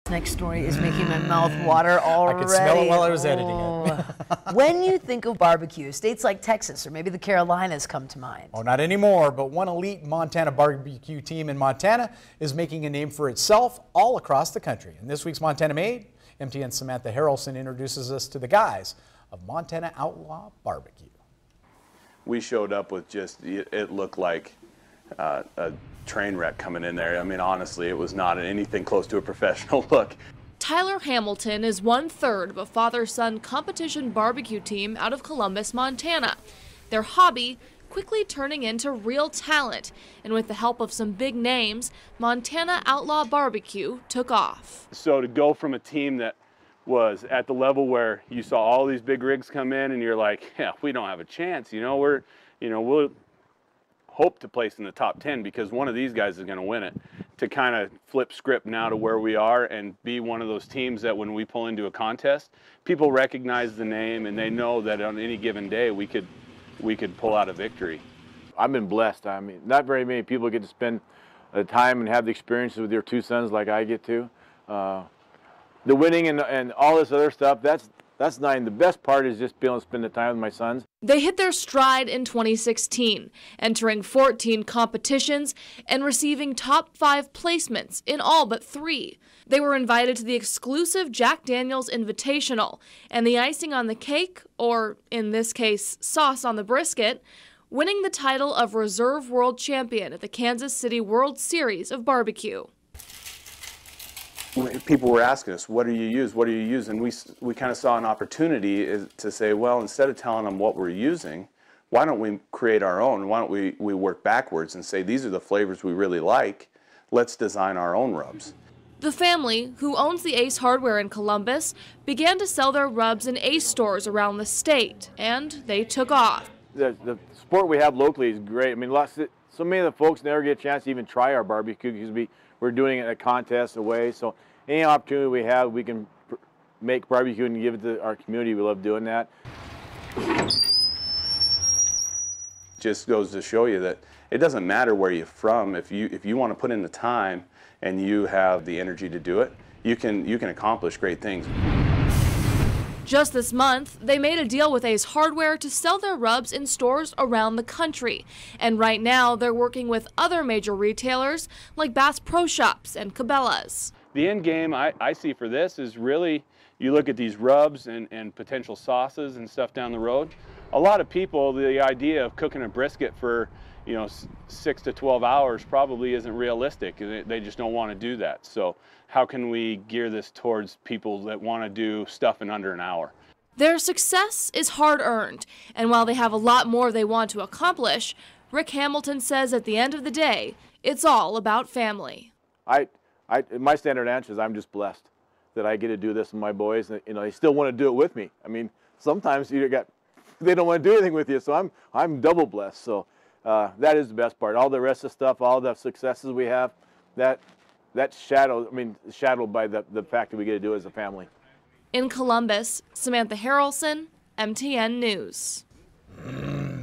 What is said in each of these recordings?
Next story is making my mouth water already. I could smell it while I was editing it. When you think of barbecue, states like Texas or maybe the Carolinas come to mind. Oh, not anymore, but one elite Montana barbecue team in Montana is making a name for itself all across the country. In this week's Montana Made, MTN's Samantha Harrelson introduces us to the guys of Montana Outlaw Barbecue. We showed up with just, it looked like a train wreck coming in there. I mean, honestly, it was not anything close to a professional look. Tyler Hamilton is 1/3 of a father-son competition barbecue team out of Columbus, Montana. Their hobby quickly turning into real talent, and with the help of some big names, Montana Outlaw Barbecue took off. So to go from a team that was at the level where you saw all these big rigs come in and you're like, yeah, we don't have a chance, we'll hope to place in the top 10 because one of these guys is going to win it, to kind of flip script now to where we are and be one of those teams that when we pull into a contest, people recognize the name and they know that on any given day we could pull out a victory. I've been blessed. I mean, not very many people get to spend the time and have the experiences with your two sons like I get to. The winning and all this other stuff, that's not even the best part, is just being able to spend the time with my sons. They hit their stride in 2016, entering 14 competitions and receiving top 5 placements in all but 3. They were invited to the exclusive Jack Daniel's Invitational, and the icing on the cake, or in this case, sauce on the brisket, winning the title of Reserve World Champion at the Kansas City World Series of Barbecue. People were asking us, what do you use? What do you use? And we kind of saw an opportunity to say, well, instead of telling them what we're using, why don't we create our own? Why don't we work backwards and say, these are the flavors we really like. Let's design our own rubs. The family, who owns the Ace Hardware in Columbus, began to sell their rubs in Ace stores around the state, and they took off. The sport we have locally is great. I mean, so many of the folks never get a chance to even try our barbecue because we're doing it in a contest away. So any opportunity we have, we can make barbecue and give it to our community. We love doing that. Just goes to show you that it doesn't matter where you're from. If you want to put in the time and you have the energy to do it, you can accomplish great things. Just this month, they made a deal with Ace Hardware to sell their rubs in stores around the country. And right now, they're working with other major retailers like Bass Pro Shops and Cabela's. The end game I see for this is really, you look at these rubs and potential sauces and stuff down the road. A lot of people, the idea of cooking a brisket for 6 to 12 hours probably isn't realistic. They just don't want to do that. So how can we gear this towards people that want to do stuff in under an hour? Their success is hard-earned, and while they have a lot more they want to accomplish, Rick Hamilton says at the end of the day, it's all about family. My standard answer is I'm just blessed that I get to do this with my boys, and they still want to do it with me. I mean, sometimes they don't want to do anything with you, so I'm double blessed. So that is the best part. All the rest of the stuff, all the successes we have, that's shadowed by the fact that we get to do it as a family. In Columbus, Samantha Harrelson, MTN News.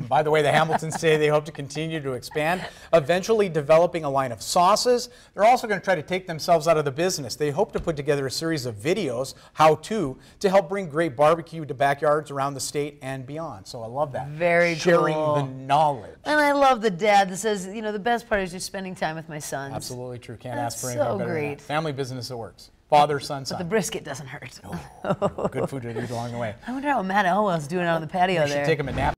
By the way, the Hamiltons say they hope to continue to expand, eventually developing a line of sauces. They're also going to try to take themselves out of the business. They hope to put together a series of videos, how-to, to help bring great barbecue to backyards around the state and beyond. So I love that. Very Sharing cool. the knowledge. And I love the dad that says, the best part is just spending time with my sons. Absolutely true. Can't That's ask for anything so better than great. that. Family business that works. Father, son, son. But the brisket doesn't hurt. Good food to eat along the way. I wonder how Matt Elwell's doing out on the patio We should there. take him a nap.